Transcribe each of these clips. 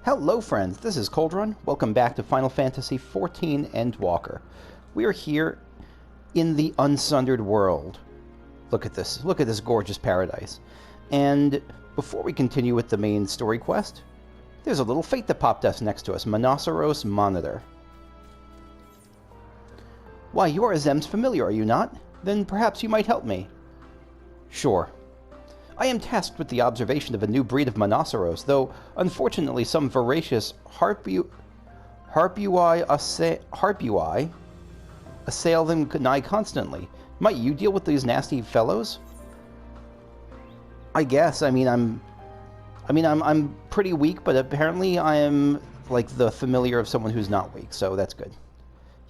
Hello friends, this is Coldrun. Welcome back to Final Fantasy XIV Endwalker. We are here in the Unsundered world. Look at this gorgeous paradise. And before we continue with the main story quest, there's a little fate that popped us next to us, Monoceros Monitor. Why, you are Azem's familiar, are you not? Then perhaps you might help me. Sure. I am tasked with the observation of a new breed of Monoceros, though unfortunately some voracious harpui assail them nigh constantly. Might you deal with these nasty fellows? I guess. I'm pretty weak, but apparently I am like the familiar of someone who's not weak, so that's good.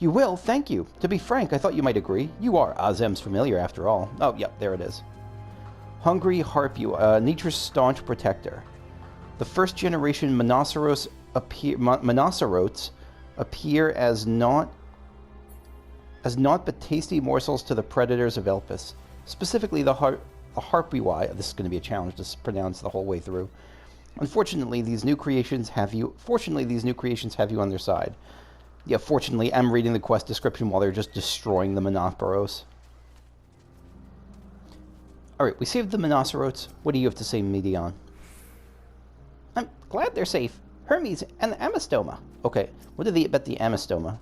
You will? Thank you. To be frank, I thought you might agree. You are Azem's familiar after all. Oh, yep, there it is. Hungry Harpui, nature's staunch protector. The first generation Monoceros appear as not but tasty morsels to the predators of Elpis. Specifically the Harpui. This is going to be a challenge to pronounce the whole way through. Unfortunately, these new creations have you on their side. Yeah, fortunately, I'm reading the quest description while they're just destroying the Monoceros. Alright, we saved the Monoceros. What do you have to say, Meteion? I'm glad they're safe. Hermes and the Amistoma. Okay, what are they about the Amistoma?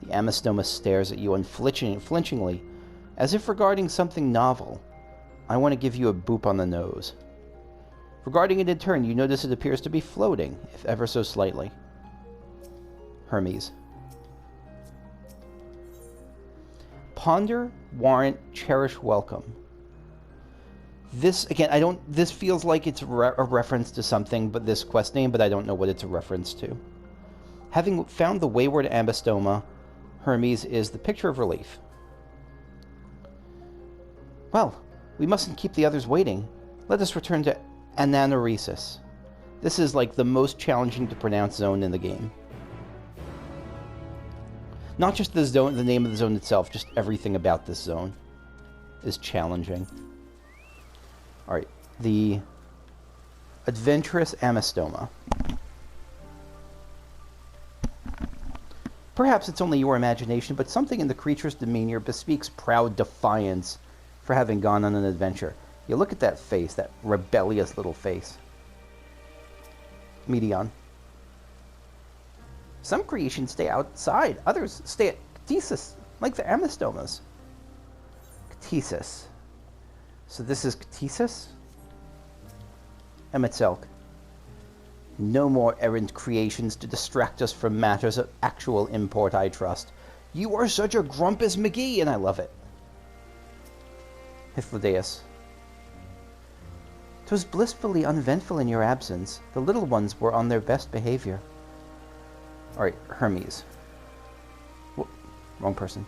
The Amistoma stares at you unflinchingly, as if regarding something novel. I want to give you a boop on the nose. Regarding it in turn, you notice it appears to be floating, if ever so slightly. Hermes. Ponder, Warrant, Cherish, welcome. This, again, this feels like it's a reference to something, but this quest name, but I don't know what it's a reference to. Having found the wayward Amistoma, Hermes is the picture of relief. Well, we mustn't keep the others waiting. Let us return to Ananoresis. This is like the most challenging to pronounce zone in the game. Not just the zone, the name of the zone itself, just everything about this zone is challenging. Alright, the Adventurous Amistoma. Perhaps it's only your imagination, but something in the creature's demeanor bespeaks proud defiance for having gone on an adventure. You look at that face, that rebellious little face. Meteion. Some creations stay outside, others stay at Catesis, like the Amistomas. Catesis. So this is Catesis? Emetzelk. No more errant creations to distract us from matters of actual import, I trust. You are such a grumpus McGee, and I love it. Hythlodaeus. 'Twas blissfully uneventful in your absence. The little ones were on their best behavior. Alright, Hermes. Wrong person.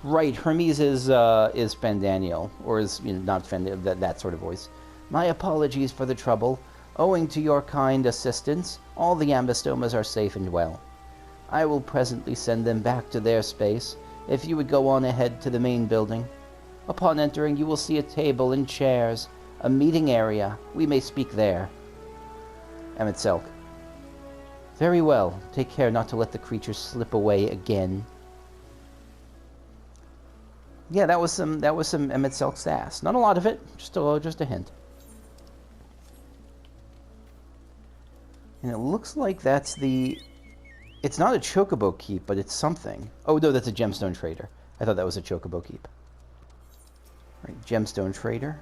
Right, Hermes is Fandaniel, or is, not Fandaniel, that sort of voice. My apologies for the trouble. Owing to your kind assistance, all the Amistomas are safe and well. I will presently send them back to their space, if you would go on ahead to the main building. Upon entering, you will see a table and chairs, a meeting area. We may speak there. Emetzelk. Very well. Take care not to let the creatures slip away again. Yeah, that was some Emetzelk sass. Not a lot of it, just a hint. And it looks like that's the... It's not a Chocobo Keep, but it's something. Oh no, that's a Gemstone Trader. I thought that was a Chocobo Keep. Right, Gemstone Trader.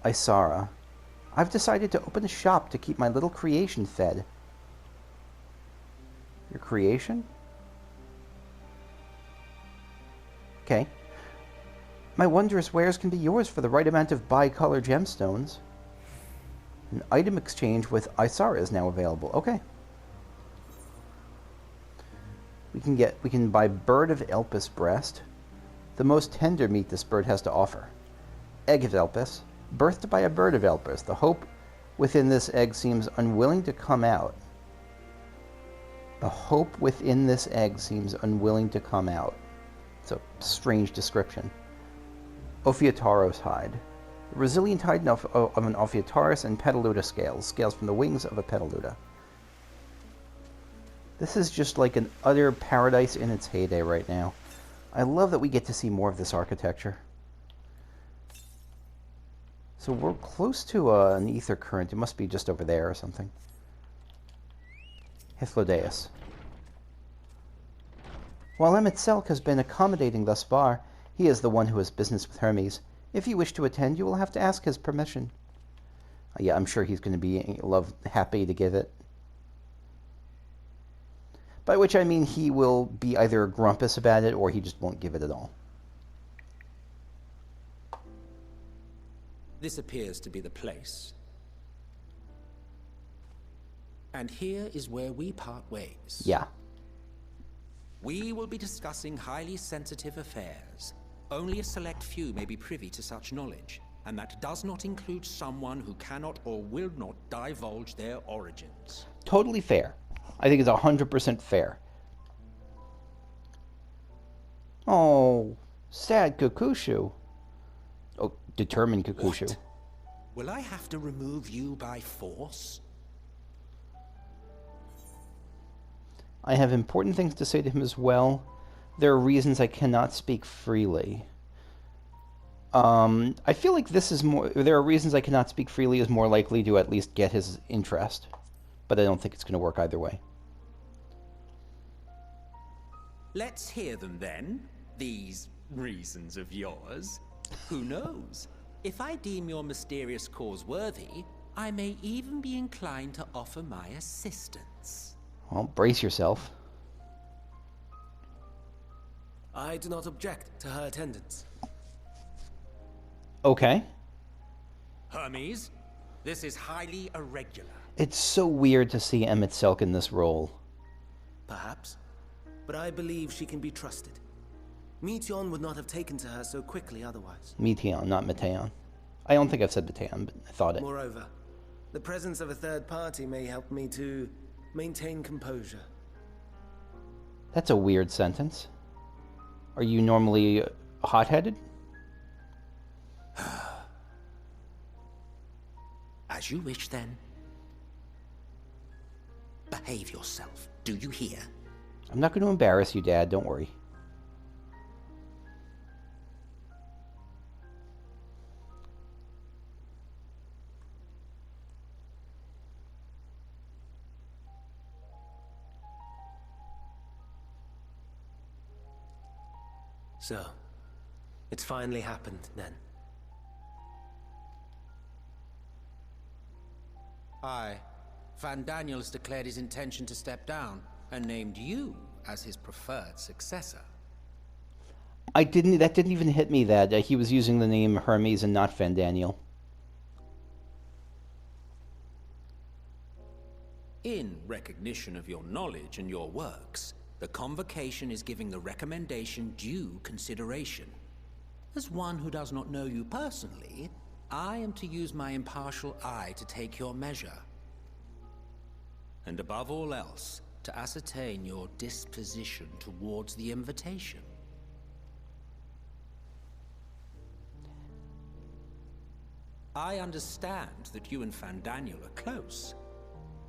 Isara. I've decided to open a shop to keep my little creation fed. Your creation? Okay. My wondrous wares can be yours for the right amount of bicolor gemstones. An item exchange with Isara is now available. Okay. We can buy Bird of Elpis breast. The most tender meat this bird has to offer. Egg of Elpis. Birthed by a bird of Elpis. The hope within this egg seems unwilling to come out. The hope within this egg seems unwilling to come out. It's a strange description. Ophiataro's hide. The resilient hide of an Ophiuchus and Petaluda scales. Scales from the wings of a Petaluda. This is just like an utter paradise in its heyday right now. I love that we get to see more of this architecture. So we're close to an ether current. It must be just over there or something. Hythlodaeus. While Emet-Selch has been accommodating thus far, he is the one who has business with Hermes. If you wish to attend, you will have to ask his permission. Yeah, I'm sure he's going to be happy to give it. By which I mean he will be either grumpus about it or he just won't give it at all. This appears to be the place. And here is where we part ways. Yeah. We will be discussing highly sensitive affairs. Only a select few may be privy to such knowledge, and that does not include someone who cannot or will not divulge their origins. Totally fair. I think it's 100% fair. Oh, sad Kukushu. Oh, determined Kukushu. What? Will I have to remove you by force? I have important things to say to him as well. There are reasons I cannot speak freely. I feel like this is more... There are reasons I cannot speak freely is more likely to at least get his interest. But I don't think it's going to work either way. Let's hear them then. These reasons of yours. Who knows? If I deem your mysterious cause worthy, I may even be inclined to offer my assistance. Well, brace yourself. I do not object to her attendance. Okay. Hermes, this is highly irregular. It's so weird to see Emet-Selch in this role. Perhaps, but I believe she can be trusted. Meteion would not have taken to her so quickly otherwise. Meteion, not Meteion. I don't think I've said Meteion, but I thought it. Moreover, the presence of a third party may help me to maintain composure. That's a weird sentence. Are you normally hot-headed? As you wish, then. Behave yourself. Do you hear? I'm not going to embarrass you, Dad. Don't worry. So, it's finally happened, then. Aye. Fandaniel has declared his intention to step down, and named you as his preferred successor. That didn't even hit me that he was using the name Hermes and not Fandaniel. In recognition of your knowledge and your works, the convocation is giving the recommendation due consideration. As one who does not know you personally, I am to use my impartial eye to take your measure. And above all else, to ascertain your disposition towards the invitation. I understand that you and Fandaniel are close.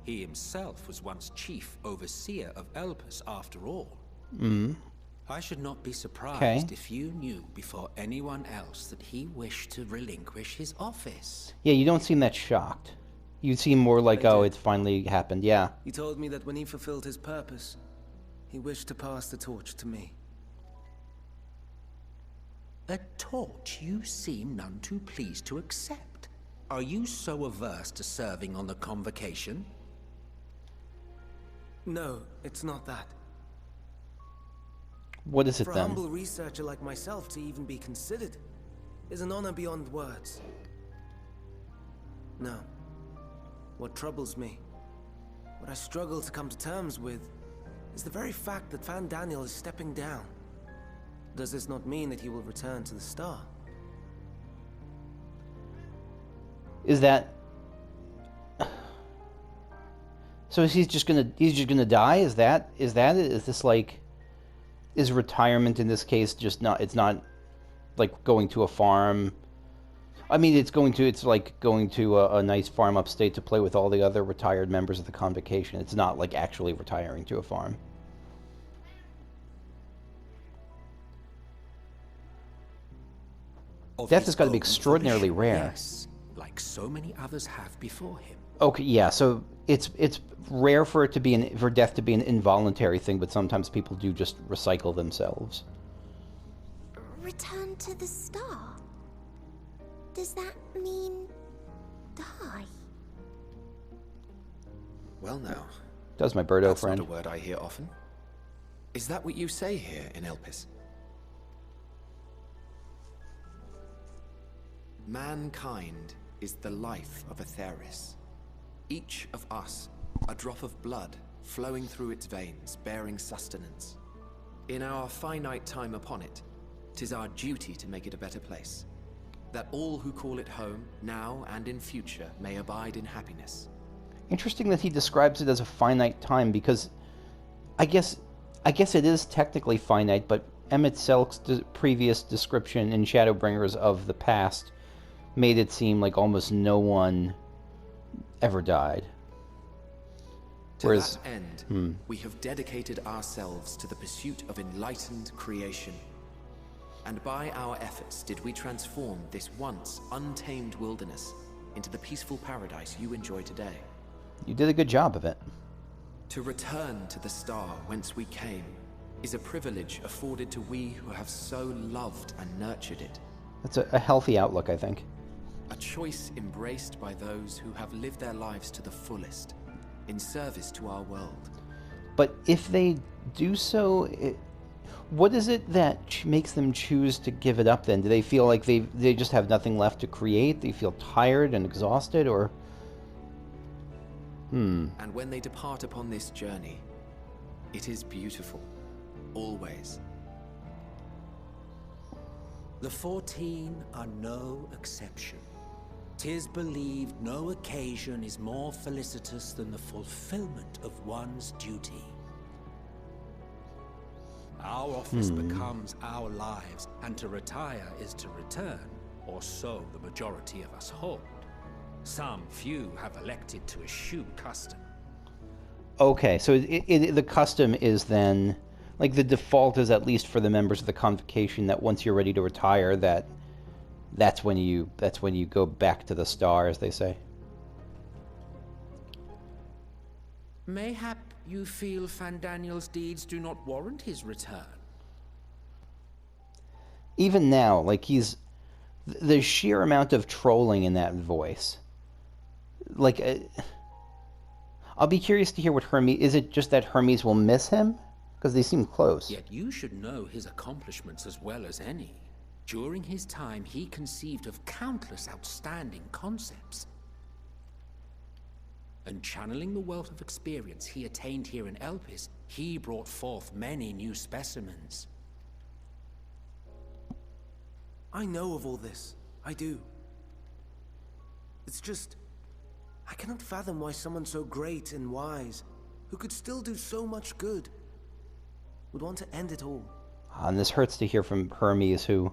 He himself was once chief overseer of Elpis after all. I should not be surprised if you knew before anyone else that he wished to relinquish his office. Yeah, you don't seem that shocked. You seem more like, oh, it's finally happened, yeah. He told me that when he fulfilled his purpose, he wished to pass the torch to me. A torch you seem none too pleased to accept. Are you so averse to serving on the convocation? No, it's not that. What is it For a then? humble researcher like myself to even be considered is an honor beyond words. No. What troubles me, what I struggle to come to terms with, is the very fact that Fandaniel is stepping down. Does this not mean that he will return to the star? Is that... So he's just gonna die? Is that it? Is this like... Is retirement in this case just not... It's not like going to a farm... I mean, it's like going to a nice farm upstate to play with all the other retired members of the Convocation. It's not like actually retiring to a farm. Death has got to be extraordinarily rare. Yes, like so many others have before him. Okay, yeah, so it's rare for it to be for death to be an involuntary thing, but sometimes people do just recycle themselves. Return to the star? Does that mean die? Well now. Does my birdo friend. That's not a word I hear often. Is that what you say here in Elpis? Mankind is the life of Atheris. Each of us, a drop of blood flowing through its veins, bearing sustenance. In our finite time upon it, 'tis our duty to make it a better place. That all who call it home, now and in future, may abide in happiness. Interesting that he describes it as a finite time, because I guess it is technically finite, but Emmett Selk's previous description in Shadowbringers of the past made it seem like almost no one ever died. To that end, we have dedicated ourselves to the pursuit of enlightened creation. And by our efforts did we transform this once untamed wilderness into the peaceful paradise you enjoy today. You did a good job of it. To return to the star whence we came is a privilege afforded to we who have so loved and nurtured it. That's a healthy outlook, I think. A choice embraced by those who have lived their lives to the fullest, in service to our world. But if they do so, what is it that makes them choose to give it up then? Do they feel like they just have nothing left to create? They feel tired and exhausted, or... And when they depart upon this journey, it is beautiful, always. The 14 are no exception. 'Tis believed no occasion is more felicitous than the fulfillment of one's duty. Our office becomes our lives, and to retire is to return, or so the majority of us hold. Some few have elected to eschew custom. Okay, so the custom is then, like, the default is, at least for the members of the Convocation, that once you're ready to retire, that's when you go back to the star, as they say. Mayhap you feel Fandaniel's deeds do not warrant his return. Even now, like, the sheer amount of trolling in that voice. Like, I'll be curious to hear what Hermes... Is it just that Hermes will miss him? Because they seem close. Yet you should know his accomplishments as well as any. During his time, he conceived of countless outstanding concepts. And channeling the wealth of experience he attained here in Elpis, he brought forth many new specimens. I know of all this. I do. It's just... I cannot fathom why someone so great and wise, who could still do so much good, would want to end it all. And this hurts to hear from Hermes, who...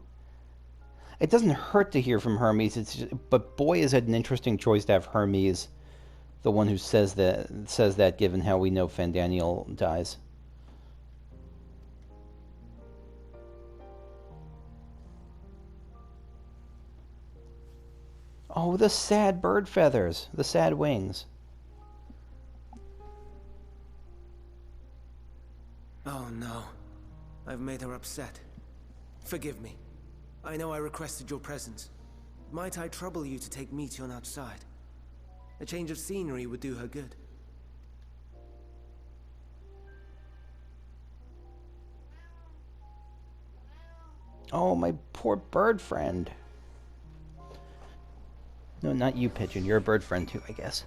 It doesn't hurt to hear from Hermes, but boy, is it an interesting choice to have Hermes, the one who says that, given how we know Fandaniel dies. Oh, the sad bird feathers, the sad wings. Oh no, I've made her upset. Forgive me. I know I requested your presence. Might I trouble you to take Meteion outside? A change of scenery would do her good. Oh, my poor bird friend. No, not you, Pigeon. You're a bird friend too, I guess.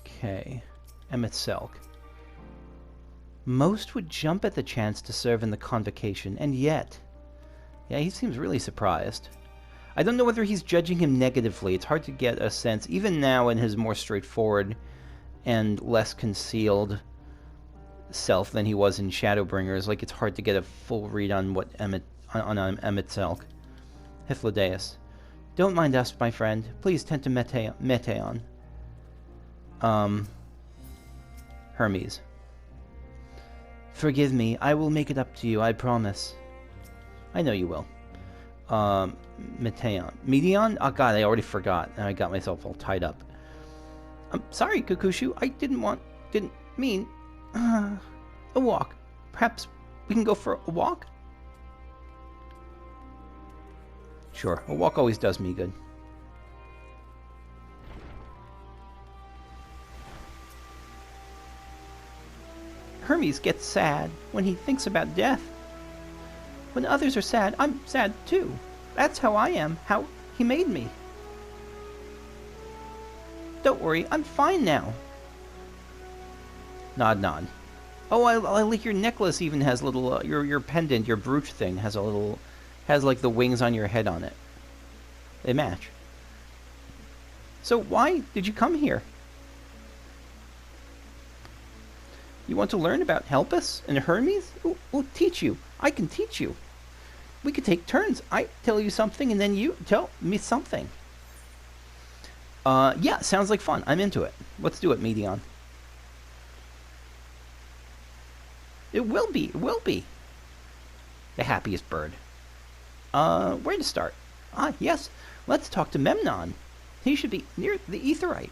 Okay. Emmett Selk. Most would jump at the chance to serve in the Convocation, and yet... Yeah, he seems really surprised. I don't know whether he's judging him negatively. It's hard to get a sense, even now in his more straightforward and less concealed self than he was in Shadowbringers. Like, it's hard to get a full read on what Emmet Selk. Hythlodaeus. Don't mind us, my friend. Please tend to Meteion. Hermes. Forgive me. I will make it up to you, I promise. I know you will. Meteion. Meteion? Oh god, I already forgot. I got myself all tied up. I'm sorry, Kukushu. I didn't mean... a walk. Perhaps we can go for a walk? Sure, a walk always does me good. Hermes gets sad when he thinks about death. When others are sad, I'm sad too. That's how I am, how he made me. Don't worry, I'm fine now. Nod, nod. Oh, I like your necklace even has little, your pendant, your brooch thing has a little, has like the wings on your head on it. They match. So why did you come here? You want to learn about Helpus and Hermes? We'll teach you. I can teach you. We could take turns. I tell you something and then you tell me something. Yeah, sounds like fun. I'm into it. Let's do it, Meteion. It will be. It will be. The happiest bird. Where to start? Ah, yes. Let's talk to Memnon. He should be near the Aetheryte.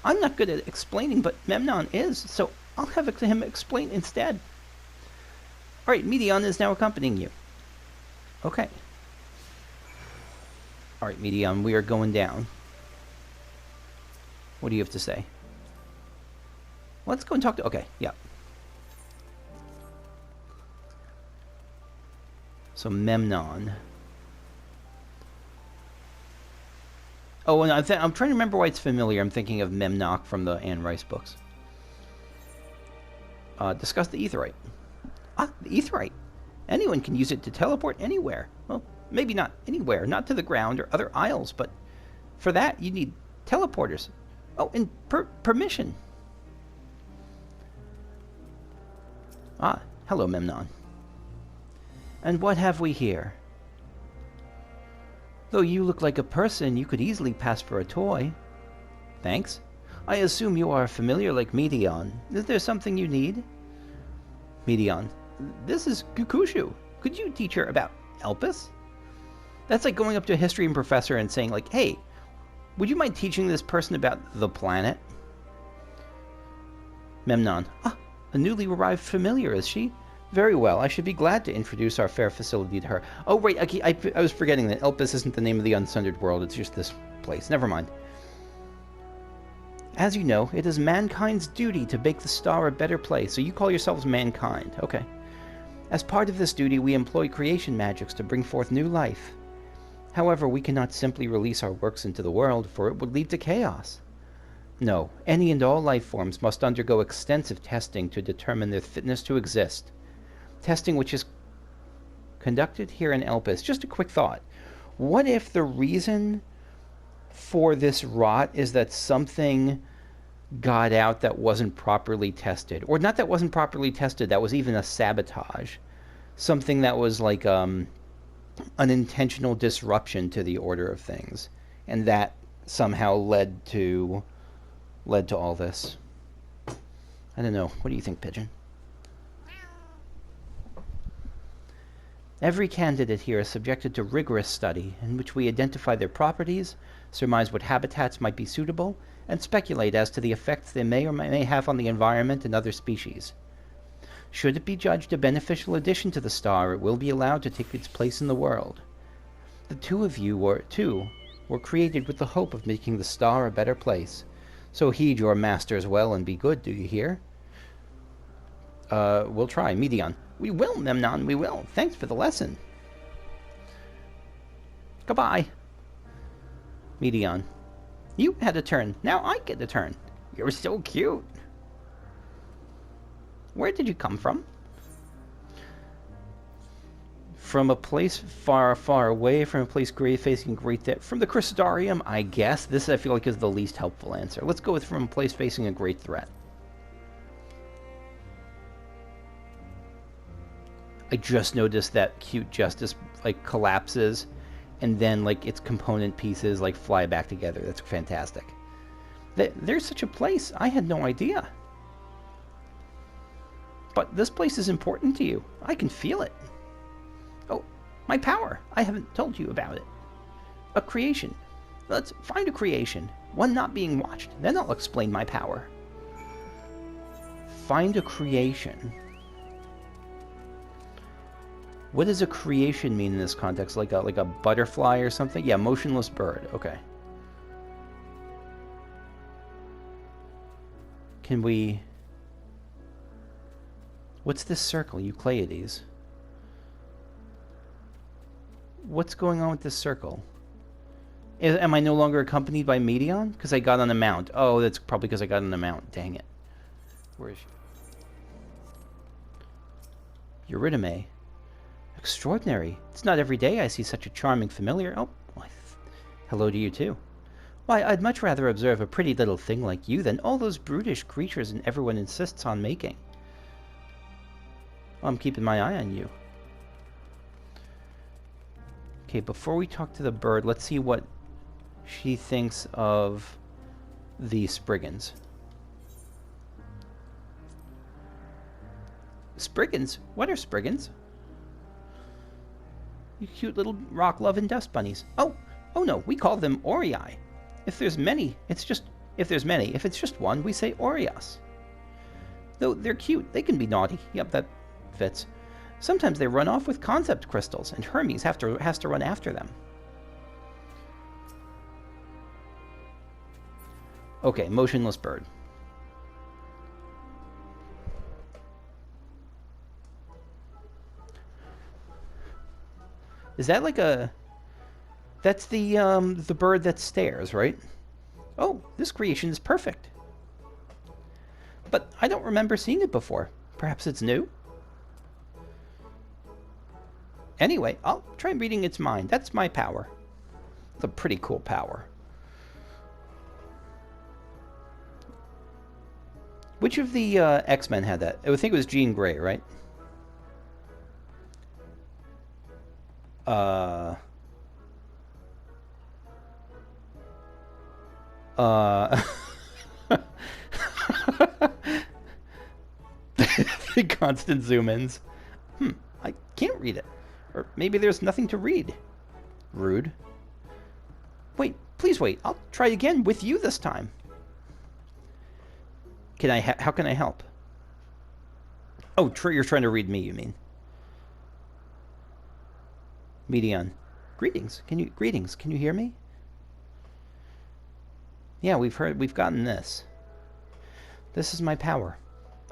I'm not good at explaining, but Memnon is, so I'll have him explain instead. Alright, Meteion is now accompanying you. Okay. Alright, Meteion, we are going down. What do you have to say? Let's go and talk to... Okay, yeah. So, Memnon. Oh, and I'm trying to remember why it's familiar. I'm thinking of Memnock from the Anne Rice books. Discuss the Aetheryte. Ah, the Aetheryte. Anyone can use it to teleport anywhere. Well, maybe not anywhere, not to the ground or other isles, but for that you need teleporters. Oh, and permission. Ah, hello, Memnon. And what have we here? Though you look like a person, you could easily pass for a toy. Thanks. I assume you are familiar like Meteion. Is there something you need? Meteion. This is Kukushu. Could you teach her about Elpis? That's like going up to a history professor and saying like, hey, would you mind teaching this person about the planet? Memnon. Ah, a newly arrived familiar, is she? Very well, I should be glad to introduce our fair facility to her. Oh, wait, I was forgetting that Elpis isn't the name of the Unsundered World, it's just this place. Never mind. As you know, it is mankind's duty to make the star a better place, so you call yourselves mankind. Okay. As part of this duty, we employ creation magics to bring forth new life. However, we cannot simply release our works into the world, for it would lead to chaos. No, any and all life forms must undergo extensive testing to determine their fitness to exist. Testing which is conducted here in Elpis. Just a quick thought. What if the reason for this rot is that something got out that wasn't properly tested? Or not that wasn't properly tested, that was even a sabotage. Something that was like an intentional disruption to the order of things. And that somehow led to all this. I don't know. What do you think, Pigeon? Every candidate here is subjected to rigorous study, in which we identify their properties, surmise what habitats might be suitable, and speculate as to the effects they may or may have on the environment and other species. Should it be judged a beneficial addition to the star, it will be allowed to take its place in the world. The two of you were created with the hope of making the star a better place. So heed your masters well and be good, do you hear? We'll try. Meteion. We will, Memnon, we will. Thanks for the lesson. Goodbye. Meteion. You had a turn. Now I get a turn. You're so cute. Where did you come from? From a place far, far away, from a place facing great threat. From the Crystarium, I guess. This, I feel like, is the least helpful answer. Let's go with from a place facing a great threat. I just noticed that cute Justice like collapses, and then like its component pieces like fly back together. That's fantastic. There's such a place. I had no idea. But this place is important to you. I can feel it. Oh, my power. I haven't told you about it. A creation. Let's find a creation. One not being watched. Then I'll explain my power. Find a creation. What does a creation mean in this context? Like a butterfly or something? Yeah, motionless bird. Okay. Can we... What's this circle? Euclides. What's going on with this circle? Am I no longer accompanied by Meteion? Because I got on a mount. Oh, that's probably because I got on a mount. Dang it. Where is she? Eurydice. Extraordinary. It's not every day I see such a charming familiar. Oh, why, hello to you too. Why, I'd much rather observe a pretty little thing like you than all those brutish creatures and everyone insists on making. Well, I'm keeping my eye on you. Okay, before we talk to the bird, let's see what she thinks of the Spriggans. Spriggans? What are Spriggans? You cute little rock loving dust bunnies. Oh no, we call them Orei. If it's just one, we say Oreos. Though they're cute, they can be naughty. Yep, that fits. Sometimes they run off with concept crystals, and Hermes has to run after them. Okay, motionless bird. Is that like a... That's the bird that stares, right? Oh, this creation is perfect. But I don't remember seeing it before. Perhaps it's new? Anyway, I'll try reading its mind. That's my power. It's a pretty cool power. Which of the X-Men had that? I think it was Jean Grey, right? The constant zoom-ins. I can't read it. Or maybe there's nothing to read. Rude. Wait, please wait. I'll try again with you this time. How can I help? Oh, you're trying to read me, you mean? Meteion. Greetings. Can you hear me? Yeah, we've gotten this. This is my power.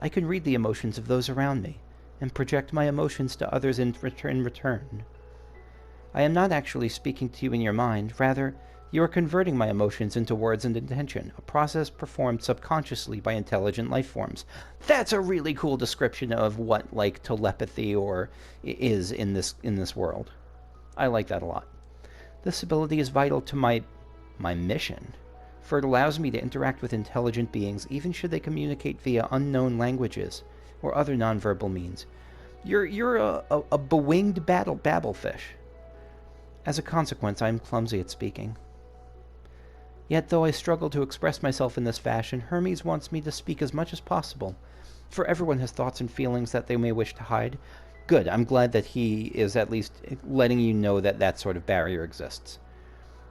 I can read the emotions of those around me and project my emotions to others in return. I am not actually speaking to you in your mind. Rather, you are converting my emotions into words and intention, a process performed subconsciously by intelligent life forms. That's a really cool description of what like telepathy is in this world. I like that a lot. This ability is vital to my mission, for it allows me to interact with intelligent beings even should they communicate via unknown languages or other nonverbal means. You're a bewinged babblefish. As a consequence, I am clumsy at speaking. Yet, though I struggle to express myself in this fashion, Hermes wants me to speak as much as possible, for everyone has thoughts and feelings that they may wish to hide. Good, I'm glad that he is at least letting you know that that sort of barrier exists.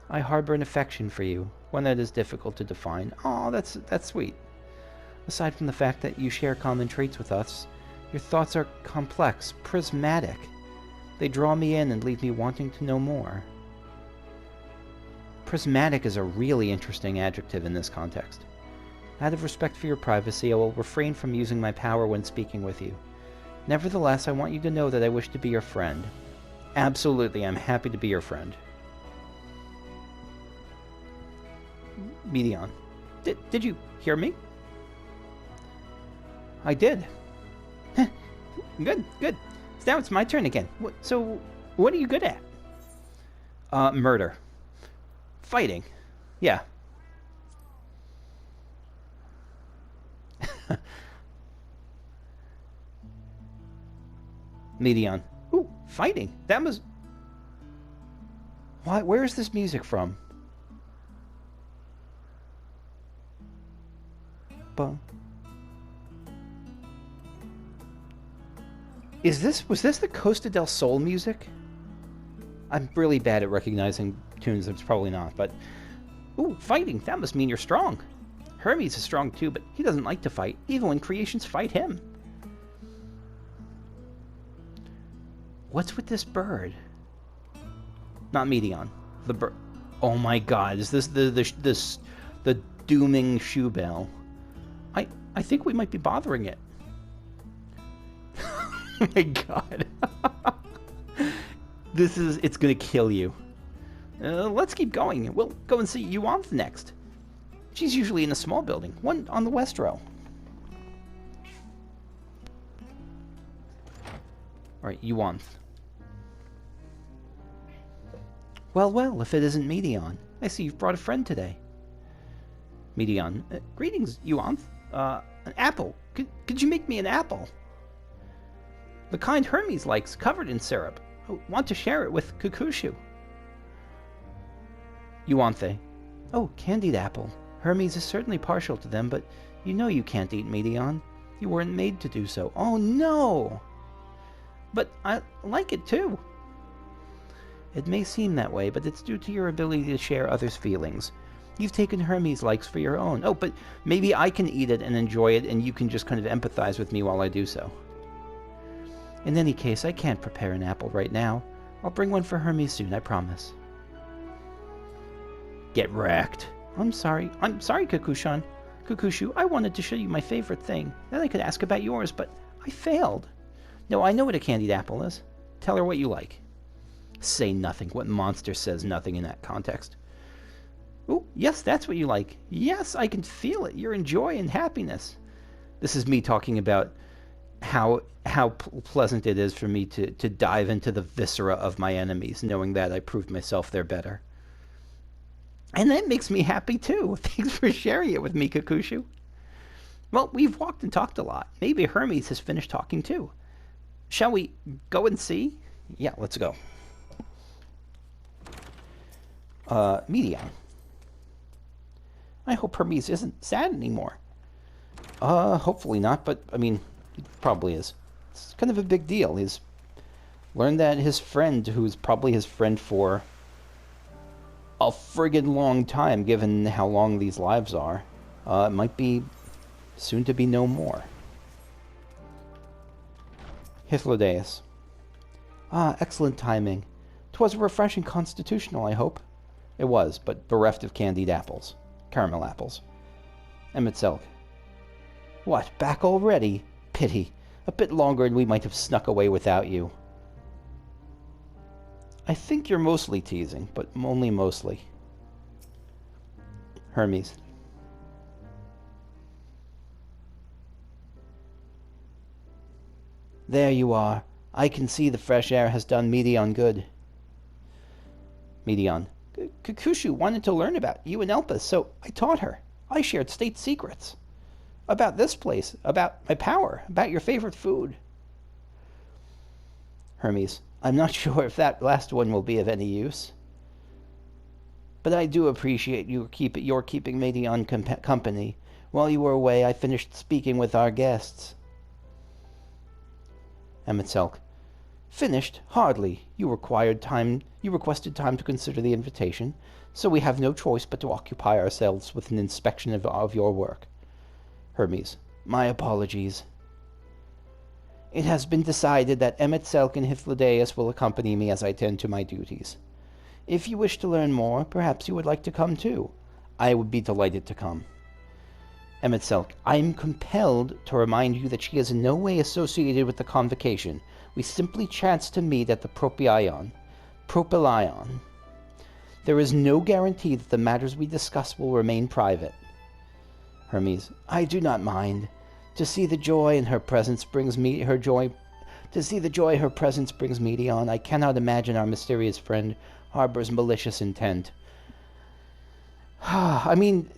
I harbor an affection for you, one that is difficult to define. Oh, that's sweet. Aside from the fact that you share common traits with us, your thoughts are complex, prismatic. They draw me in and leave me wanting to know more. Prismatic is a really interesting adjective in this context. Out of respect for your privacy, I will refrain from using my power when speaking with you. Nevertheless, I want you to know that I wish to be your friend. Absolutely, I'm happy to be your friend. Meteion. Did you hear me? I did. Good. Now it's my turn again. So, what are you good at? Murder. Fighting. Yeah. Meteion. Ooh, fighting. That was... Why? Where is this music from? Was this the Costa del Sol music? I'm really bad at recognizing tunes. It's probably not, but... Ooh, fighting. That must mean you're strong. Hermes is strong too, but he doesn't like to fight, even when creations fight him. What's with this bird? Not Meteion. The bird. Oh my god, is this the dooming Shoebill? I think we might be bothering it. Oh my god. It's gonna kill you. Let's keep going. We'll go and see Uanth next. She's usually in a small building, one on the west row. Alright, Uanth. Well, if it isn't Meteion. I see you've brought a friend today. Meteion. Greetings, Uanth. An apple. Could you make me an apple? The kind Hermes likes, covered in syrup. I want to share it with Kukushu. Uanthe. Oh, candied apple. Hermes is certainly partial to them, but you know you can't eat Meteion. You weren't made to do so. Oh, no! But I like it, too. It may seem that way, but it's due to your ability to share others' feelings. You've taken Hermes' likes for your own. Oh, but maybe I can eat it and enjoy it, and you can just kind of empathize with me while I do so. In any case, I can't prepare an apple right now. I'll bring one for Hermes soon, I promise. Get wrecked. I'm sorry, Kukushan. Kukushu, I wanted to show you my favorite thing. Then I could ask about yours, but I failed. No, I know what a candied apple is. Tell her what you like. Say nothing. What monster says nothing in that context? Oh, yes, that's what you like. Yes, I can feel it. You're in joy and happiness. This is me talking about how pleasant it is for me to dive into the viscera of my enemies, knowing that I proved myself they're better. And that makes me happy, too. Thanks for sharing it with me, Kukushu. Well, we've walked and talked a lot. Maybe Hermes has finished talking, too. Shall we go and see? Yeah, let's go. Meteion. I hope Hermes isn't sad anymore. Hopefully not, but, I mean, he probably is. It's kind of a big deal. He's learned that his friend, who's probably his friend for a friggin' long time, given how long these lives are, might be soon to be no more. Hythlodaeus. Ah, excellent timing. 'Twas a refreshing constitutional, I hope. It was, but bereft of candied apples. Caramel apples. Emetzelk. What, back already? Pity. A bit longer and we might have snuck away without you. I think you're mostly teasing, but only mostly. Hermes. There you are. I can see the fresh air has done Meteion good. Meteion. Kukushu wanted to learn about you and Elpis, so I taught her. I shared state secrets. About this place, about my power, about your favorite food. Hermes. I'm not sure if that last one will be of any use. But I do appreciate your keeping Meteion company. While you were away, I finished speaking with our guests. Emetzelk. Finished? Hardly. You requested time to consider the invitation, so we have no choice but to occupy ourselves with an inspection of your work. Hermes. My apologies. It has been decided that Emetzelk and Hythlodaeus will accompany me as I tend to my duties. If you wish to learn more, perhaps you would like to come too. I would be delighted to come. Emetzelk. I am compelled to remind you that she is in no way associated with the convocation. We simply chanced to meet at the Propylion. There is no guarantee that the matters we discuss will remain private. Hermes. I do not mind. To see the joy her presence brings Meteion, I cannot imagine our mysterious friend harbors malicious intent. I mean,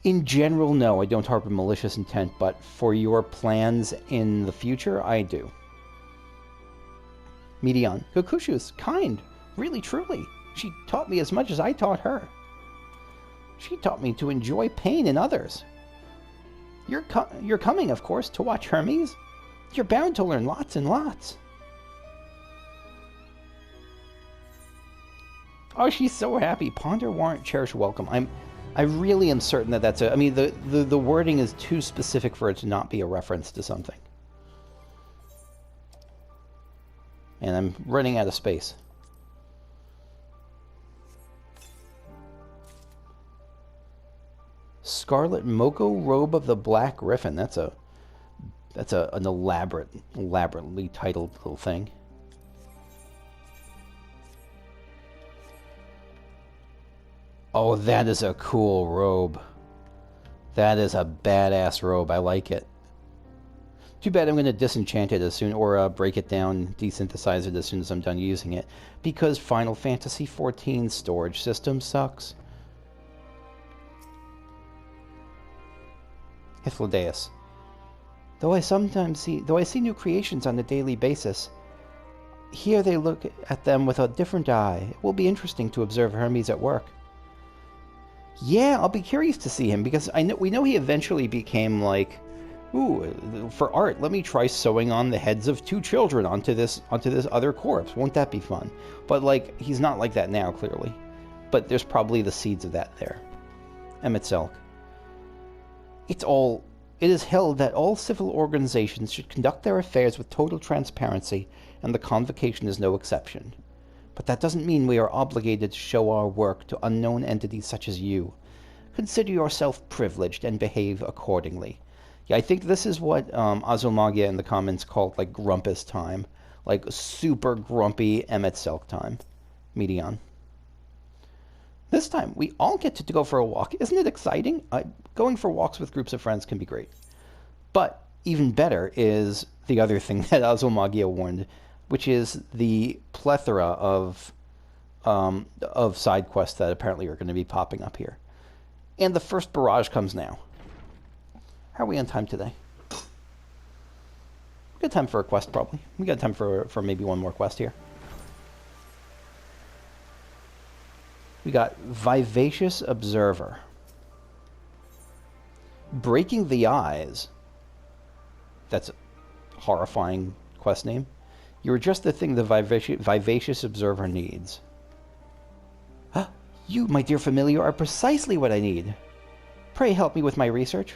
in general, no, I don't harbor malicious intent, but for your plans in the future, I do. Meteion. Kokushu's kind. Really, truly. She taught me as much as I taught her. She taught me to enjoy pain in others. You're coming, of course, to watch Hermes. You're bound to learn lots and lots. Oh, she's so happy. Ponder, Warrant, Cherish, welcome. I really am certain that that's a... I mean, the wording is too specific for it to not be a reference to something. And I'm running out of space. Scarlet Moko Robe of the Black Griffin. That's an elaborately titled little thing. Oh, that is a cool robe. That is a badass robe. I like it. Too bad I'm going to disenchant it as soon, or break it down, desynthesize it as soon as I'm done using it, because Final Fantasy XIV's storage system sucks. Hythlodaeus. Though I see new creations on a daily basis, here they look at them with a different eye. It will be interesting to observe Hermes at work. Yeah, I'll be curious to see him, because we know he eventually became like, ooh, for art, let me try sewing on the heads of 2 children onto this other corpse. Won't that be fun? But like, he's not like that now, clearly. But there's probably the seeds of that there. Emetzelk. It is held that all civil organizations should conduct their affairs with total transparency, and the Convocation is no exception. But that doesn't mean we are obligated to show our work to unknown entities such as you. Consider yourself privileged and behave accordingly. Yeah, I think this is what Azumagia in the comments called, like, grumpus time. Like, super grumpy Emetzelk time. Meteion. This time, we all get to go for a walk. Isn't it exciting? Going for walks with groups of friends can be great. But even better is the other thing that Azumagia warned, which is the plethora of side quests that apparently are going to be popping up here. And the first barrage comes now. How are we on time today? Good time for a quest, probably. We got time for maybe one more quest here. We got Vivacious Observer. Breaking the Eyes. That's a horrifying quest name. You're just the thing the Vivacious Observer needs. You, my dear familiar, are precisely what I need. Pray help me with my research.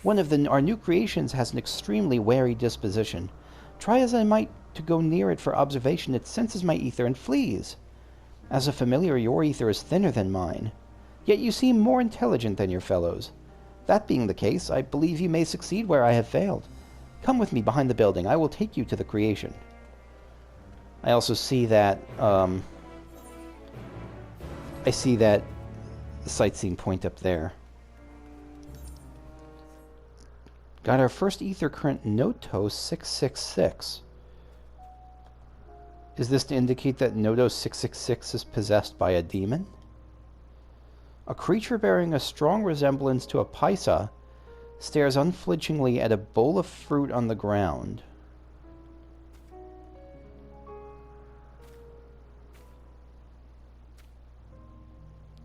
One of our new creations has an extremely wary disposition. Try as I might to go near it for observation, it senses my ether and flees. As a familiar, your ether is thinner than mine. Yet you seem more intelligent than your fellows. That being the case, I believe you may succeed where I have failed. Come with me behind the building. I will take you to the creation. I also see that, I see that sightseeing point up there. Got our first ether current, Noto 666. Is this to indicate that Noto 666 is possessed by a demon? A creature bearing a strong resemblance to a Paisa stares unflinchingly at a bowl of fruit on the ground.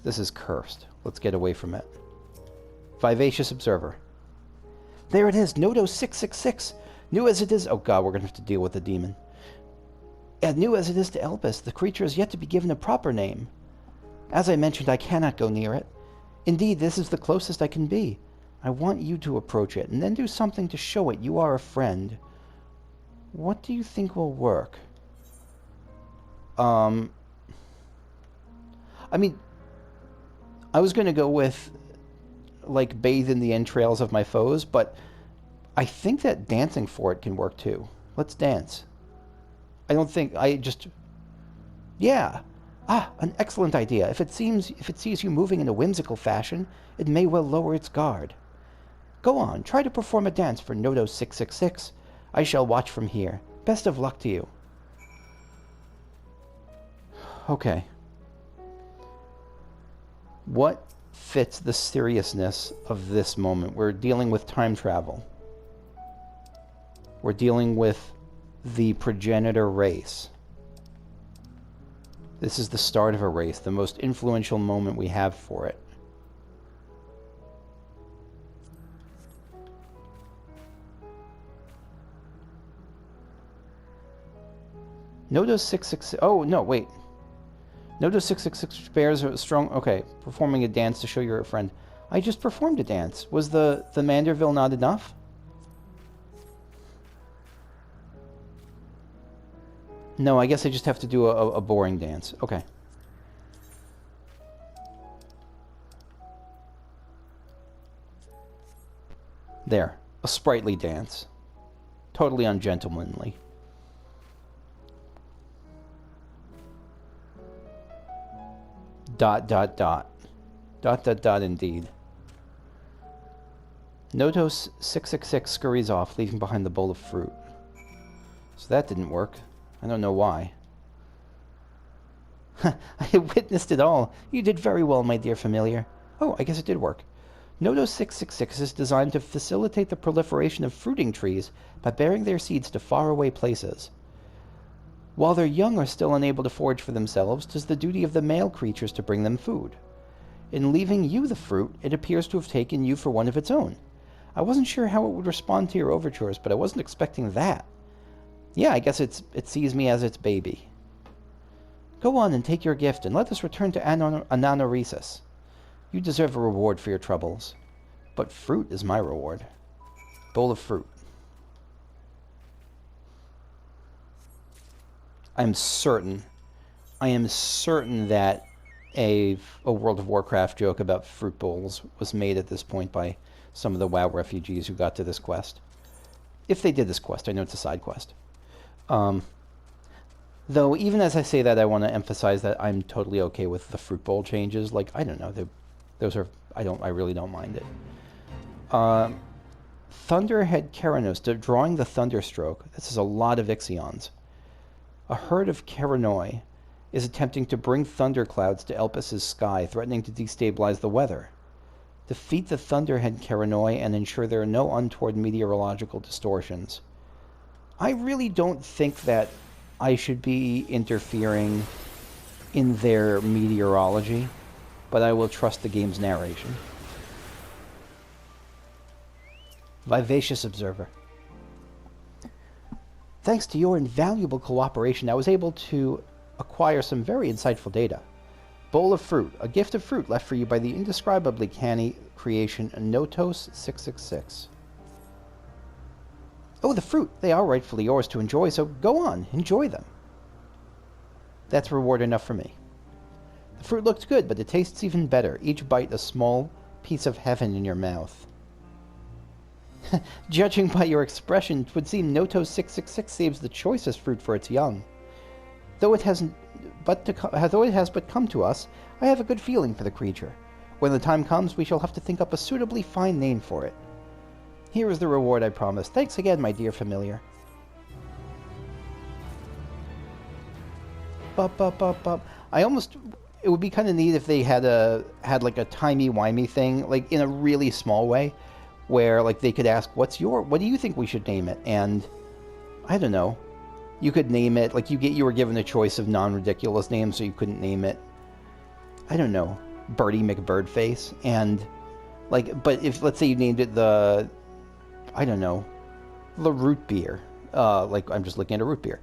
This is cursed. Let's get away from it. Vivacious Observer. There it is, Noto 666. New as it is... Oh god, we're going to have to deal with the demon. As new as it is to Elpis, the creature is yet to be given a proper name. As I mentioned, I cannot go near it. Indeed, this is the closest I can be. I want you to approach it, and then do something to show it you are a friend. What do you think will work? I mean, I was going to go with, like, bathe in the entrails of my foes, but I think that dancing for it can work too. Let's dance. Yeah. An excellent idea. If it sees you moving in a whimsical fashion, it may well lower its guard. Go on, try to perform a dance for Noto 666. I shall watch from here. Best of luck to you. Okay. What fits the seriousness of this moment? We're dealing with time travel. We're dealing with the progenitor race. This is the start of a race, the most influential moment we have for it. Nodos 666. Oh, no, wait. Nodos 666 bears a strong. Okay, performing a dance to show you're a friend. I just performed a dance. Was the Manderville not enough? No, I guess I just have to do a boring dance. Okay. There. A sprightly dance. Totally ungentlemanly. Dot, dot, dot. Dot, dot, dot, indeed. Notos 666 scurries off, leaving behind the bowl of fruit. So that didn't work. I don't know why. I witnessed it all. You did very well, my dear familiar. Oh, I guess it did work. Notos 666 is designed to facilitate the proliferation of fruiting trees by bearing their seeds to faraway places. While their young are still unable to forage for themselves, 'tis the duty of the male creatures to bring them food. In leaving you the fruit, it appears to have taken you for one of its own. I wasn't sure how it would respond to your overtures, but I wasn't expecting that. Yeah, I guess it sees me as its baby. Go on and take your gift, and let us return to Ananoresis. You deserve a reward for your troubles. But fruit is my reward. Bowl of fruit. I am certain that a World of Warcraft joke about fruit bowls was made at this point by some of the WoW refugees who got to this quest. If they did this quest, I know it's a side quest. Though, even as I say that, I want to emphasize that I'm totally okay with the fruit bowl changes. Like, I don't know, those are, I really don't mind it. Thunderhead Keranos, drawing the Thunderstroke. This is a lot of Ixions. A herd of Keranoi is attempting to bring thunderclouds to Elpis' sky, threatening to destabilize the weather. Defeat the Thunderhead Keranoi and ensure there are no untoward meteorological distortions. I really don't think that I should be interfering in their meteorology, but I will trust the game's narration. Vivacious Observer. Thanks to your invaluable cooperation, I was able to acquire some very insightful data. Bowl of fruit, a gift of fruit left for you by the indescribably canny creation Notos 666. Oh, the fruit! They are rightfully yours to enjoy, so go on, enjoy them. That's reward enough for me. The fruit looks good, but it tastes even better. Each bite a small piece of heaven in your mouth. Judging by your expression, it would seem Notos 666 saves the choicest fruit for its young. Though it has but come to us, I have a good feeling for the creature. When the time comes, we shall have to think up a suitably fine name for it. Here is the reward I promised. Thanks again, my dear familiar. It would be kind of neat if they had like a timey-wimey thing, like in a really small way, where like they could ask, what do you think we should name it? And I don't know. You could name it, like you were given a choice of non-ridiculous names, so you couldn't name it, I don't know, Birdie McBirdface. And like, but if, let's say you named it the root beer, like I'm just looking at a root beer,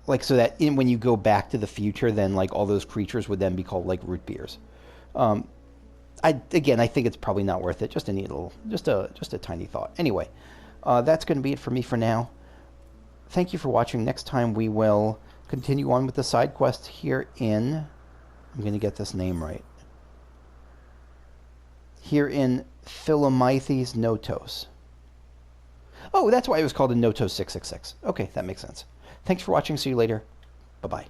like so that when you go back to the future, then like all those creatures would then be called like root beers. I think it's probably not worth it. Just a neat little, just a tiny thought. Anyway, that's going to be it for me for now. Thank you for watching. Next time we will continue on with the side quest here in, I'm going to get this name right, here in Philomythes Notos. Oh, that's why it was called a Notos 666. Okay, that makes sense. Thanks for watching. See you later. Bye-bye.